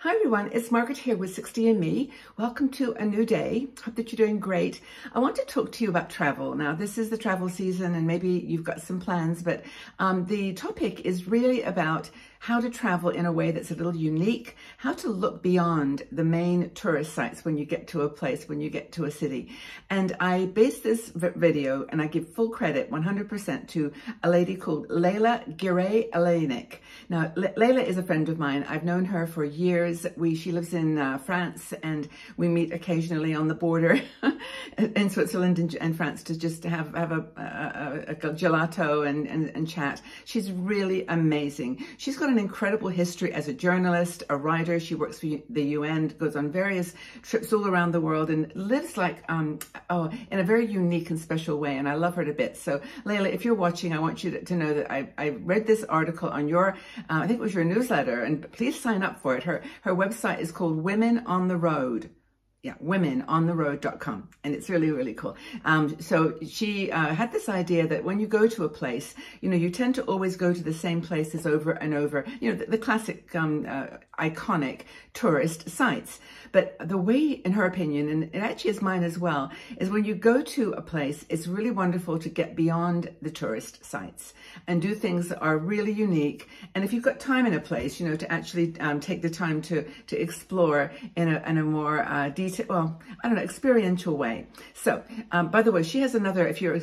Hi everyone, it's Margaret here with 60andMe. Welcome to a new day. Hope that you're doing great. I want to talk to you about travel. Now, this is the travel season and maybe you've got some plans, but the topic is really about how to travel in a way that's a little unique, how to look beyond the main tourist sites when you get to a place, when you get to a city. And I base this video and I give full credit 100% to a lady called Leyla Giranyak. Now, Leyla is a friend of mine. I've known her for years. She lives in France and we meet occasionally on the border in Switzerland and France to just have a gelato and chat. She's really amazing. She's got an incredible history as a journalist, a writer. She works for the UN, goes on various trips all around the world and lives like, in a very unique and special way. And I love her to bits. So Leyla, if you're watching, I want you to know that I read this article on your, I think it was your newsletter, and please sign up for it. Her website is called Women on the Road. Yeah, womenontheroad.com. And it's really, really cool. So she had this idea that when you go to a place, you tend to always go to the same places over and over, the classic iconic tourist sites. But the way, in her opinion, and it actually is mine as well, is when you go to a place, it's really wonderful to get beyond the tourist sites and do things that are really unique. And if you've got time in a place, to actually take the time to explore in a more experiential way. So, by the way, she has another, if you're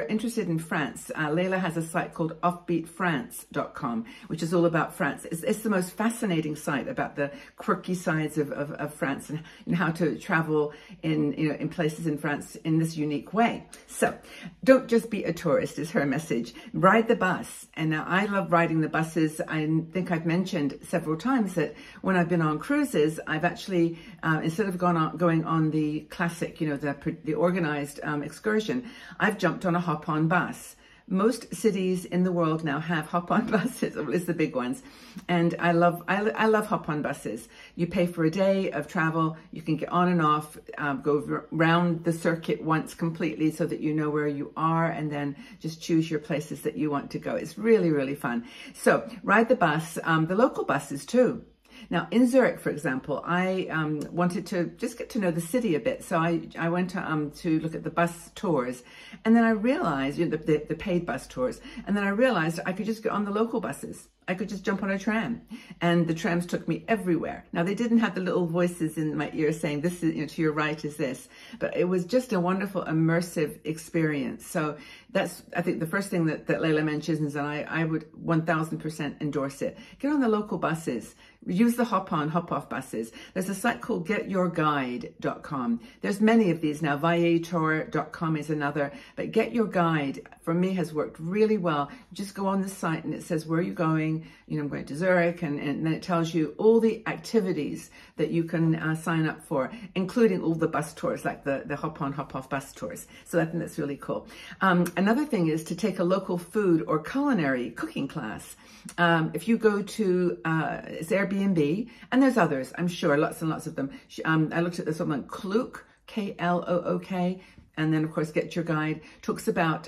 interested in France, Leyla has a site called offbeatfrance.com, which is all about France. It's the most fascinating site about the quirky sides of France and how to travel in places in France in this unique way. So, don't just be a tourist is her message. Ride the bus. And now I love riding the buses. I think I've mentioned several times that when I've been on cruises, I've actually, instead of going on the classic, the organized excursion, I've jumped on a hop-on bus. Most cities in the world now have hop-on buses, or at least the big ones. And I love hop-on buses. You pay for a day of travel. You can get on and off, go around the circuit once completely so that you know where you are, and then just choose your places that you want to go. It's really, really fun. So ride the bus, the local buses too. Now, in Zurich, for example, I wanted to just get to know the city a bit. So I went to look at the bus tours. And then I realized, the paid bus tours. And then I realized I could just get on the local buses. I could just jump on a tram. And the trams took me everywhere. Now, they didn't have the little voices in my ear saying, this is, to your right is this. But it was just a wonderful, immersive experience. So that's, I think, the first thing that Leyla mentions, and I would 1000% endorse it. Get on the local buses. Use the hop-on, hop-off buses. There's a site called getyourguide.com. There's many of these now. Viator.com is another. But Get Your Guide, for me, has worked really well. You just go on the site and it says, where are you going? I'm going to Zurich. And then it tells you all the activities that you can sign up for, including all the bus tours, like the hop-on, hop-off bus tours. So I think that's really cool. Another thing is to take a local food or culinary cooking class. If you go to, it's Airbnb, and there's others, I'm sure, lots and lots of them. I looked at this one, Klook, K-L-O-O-K, and then, of course, Get Your Guide, talks about,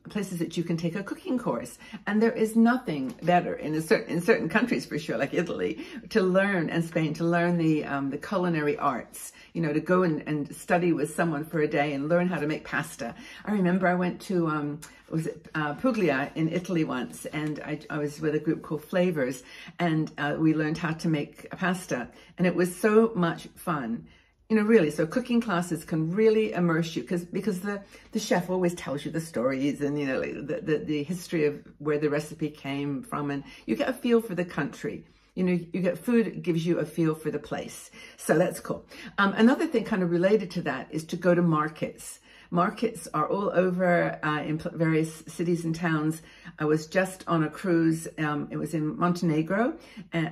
places that you can take a cooking course. And there is nothing better in certain countries, for sure, like Italy, to learn, and Spain, to learn the culinary arts, to go and study with someone for a day and learn how to make pasta. I remember I went to, Puglia in Italy once, and I was with a group called Flavors, and we learned how to make pasta, and it was so much fun. Really, so cooking classes can really immerse you because the chef always tells you the stories and, the history of where the recipe came from, and you get a feel for the country. You get food gives you a feel for the place. So that's cool. Another thing kind of related to that is to go to markets. Markets are all over in various cities and towns. I was just on a cruise. It was in Montenegro.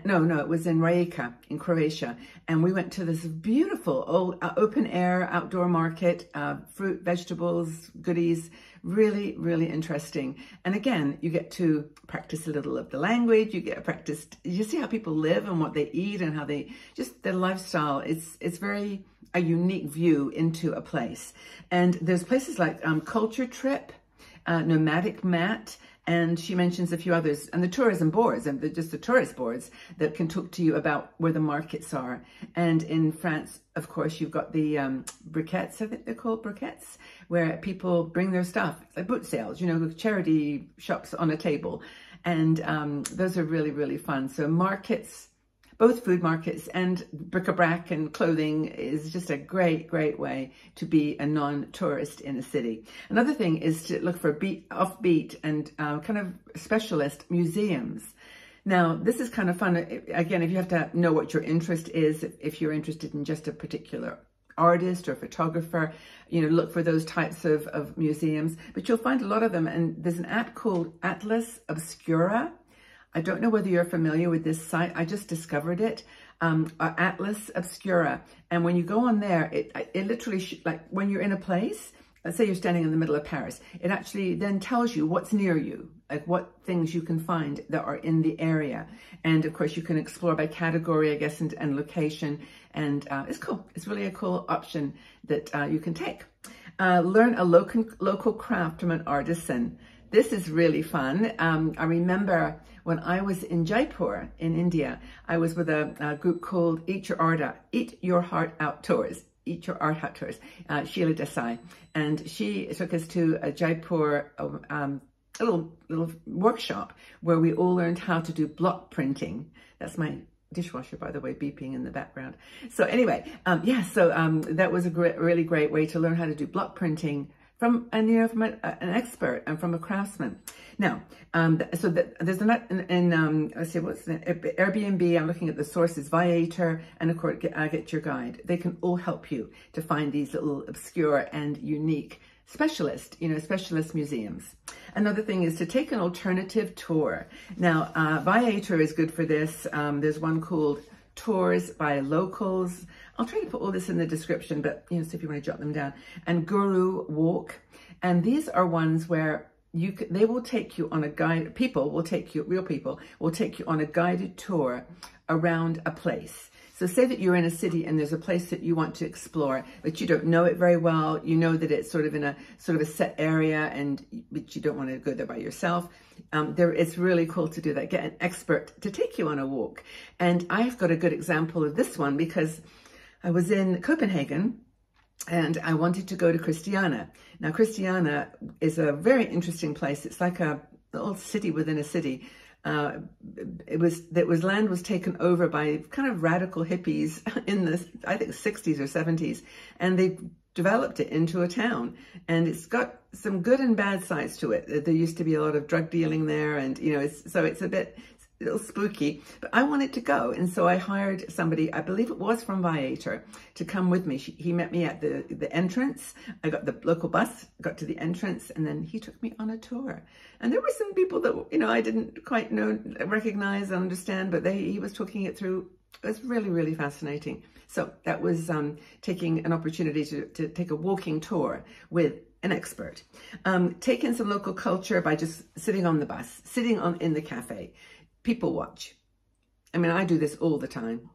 No, it was in Rijeka in Croatia. And we went to this beautiful old open air outdoor market, fruit, vegetables, goodies. Really, really interesting. And again, you get to practice a little of the language. You get to practice, you see how people live and what they eat and how their lifestyle. It's very a unique view into a place. And there's places like Culture Trip, Nomadic Mat, And she mentions a few others, and the tourism boards, and just the tourist boards that can talk to you about where the markets are. And in France, of course, you've got the briquettes, I think they're called briquettes, where people bring their stuff, like boot sales, you know, charity shops on a table. And those are really, really fun. So markets, both food markets and bric-a-brac and clothing is just a great, great way to be a non-tourist in a city. Another thing is to look for offbeat and kind of specialist museums. Now, this is kind of fun. Again, if you have to know what your interest is, if you're interested in just a particular artist or photographer, you know, look for those types of museums. But you'll find a lot of them. And there's an app called Atlas Obscura. I don't know whether you're familiar with this site. I just discovered it, Atlas Obscura. And when you go on there, it literally, like when you're in a place, let's say you're standing in the middle of Paris, it actually then tells you what's near you, like what things you can find that are in the area. And of course you can explore by category, I guess, and location. And it's cool. It's really a cool option that you can take. Learn a local craft from an artisan. This is really fun. I remember when I was in Jaipur in India, I was with a group called Eat Your Heart Out Tours. Eat Your Art Out Tours, Sheila Desai. And she took us to a Jaipur little workshop where we all learned how to do block printing. That's my dishwasher, by the way, beeping in the background. So anyway, that was a really great way to learn how to do block printing from an expert and from a craftsman. Now, there's let's see, what's the Airbnb? I'm looking at the sources, Viator, and of course, Get Your Guide. They can all help you to find these little obscure and unique specialist museums. Another thing is to take an alternative tour. Now, Viator is good for this. There's one called Tours by Locals. I'll try to put all this in the description, but see if you want to jot them down. And Guru Walk. And these are ones where they will take you on a guide. Real people will take you on a guided tour around a place. So say that you're in a city and there's a place that you want to explore, but you don't know it very well. You know that it's sort of in a set area, but you don't want to go there by yourself. It's really cool to do that. Get an expert to take you on a walk. And I've got a good example of this one because I was in Copenhagen and I wanted to go to Christiania. Now, Christiania is a very interesting place. It's like a little city within a city. Land was taken over by kind of radical hippies in the, I think, 60s or 70s, and they developed it into a town. And it's got some good and bad sides to it. There used to be a lot of drug dealing there, and it's a little spooky, but I wanted to go. And so I hired somebody, I believe it was from Viator, to come with me. He met me at the entrance. I got the local bus, got to the entrance, and then he took me on a tour. And there were some people that, I didn't quite recognize and understand, but he was talking it through. It was really, really fascinating. So that was taking an opportunity to take a walking tour with an expert. Take in some local culture by just sitting on the bus, in the cafe. People watch. I mean, I do this all the time.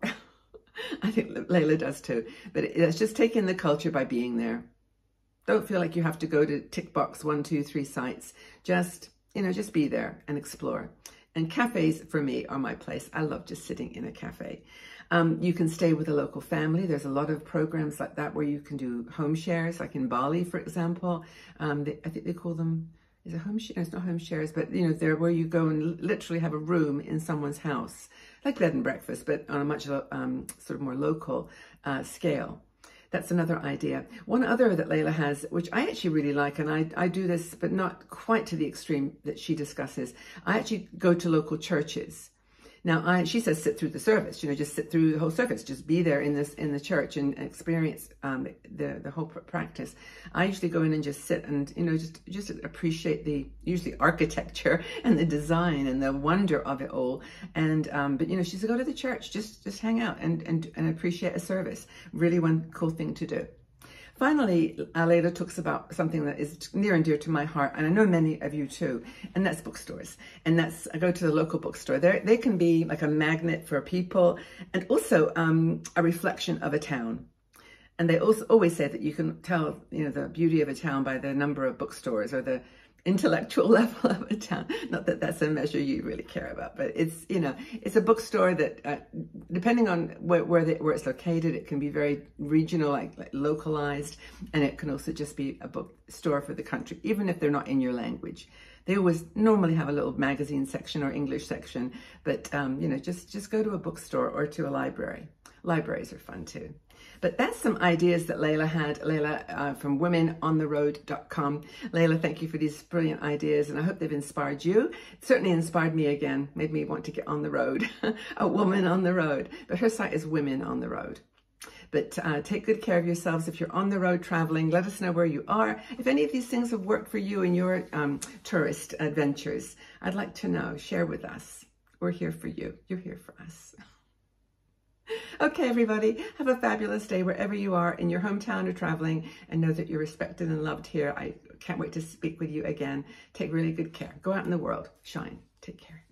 I think Leyla does too. But it's just take in the culture by being there. Don't feel like you have to go to tick box 1, 2, 3 sites. Just be there and explore. And cafes, for me, are my place. I love just sitting in a cafe. You can stay with a local family. There's a lot of programs like that where you can do home shares, like in Bali, for example. I think they call them, is it home share? No, it's not home shares, but they're where you go and literally have a room in someone's house, like bed and breakfast, but on a much sort of more local scale. That's another idea. One other that Leyla has, which I actually really like, and I do this, but not quite to the extreme that she discusses. I actually go to local churches. Now, she says sit through the service, just sit through the whole service, just be there in the church and experience the whole practice. I usually go in and just sit and, just appreciate the usually architecture and the design and the wonder of it all. And, but, she said, go to the church, just hang out and appreciate a service. Really one cool thing to do. Finally, Leyla talks about something that is near and dear to my heart, and I know many of you too, and that's bookstores. And I go to the local bookstore. They can be like a magnet for people, and also a reflection of a town. And they also always say that you can tell, the beauty of a town by the number of bookstores or the intellectual level of a town. Not that that's a measure you really care about, but it's, you know, it's a bookstore that, depending on where it's located, it can be very regional, like localized, and it can also just be a bookstore for the country, even if they're not in your language. They always normally have a little magazine section or English section, but you know, just go to a bookstore or to a library. Libraries are fun too. But that's some ideas that Leyla had. Leyla from womenontheroad.com. Leyla, thank you for these brilliant ideas, and I hope they've inspired you. It certainly inspired me again, made me want to get on the road. A woman on the road. But her site is Women on the Road. But take good care of yourselves. If you're on the road traveling, let us know where you are. If any of these things have worked for you in your tourist adventures, I'd like to know. Share with us. We're here for you. You're here for us. Okay, everybody, have a fabulous day wherever you are in your hometown or traveling, and know that you're respected and loved here. I can't wait to speak with you again. Take really good care. Go out in the world. Shine. Take care.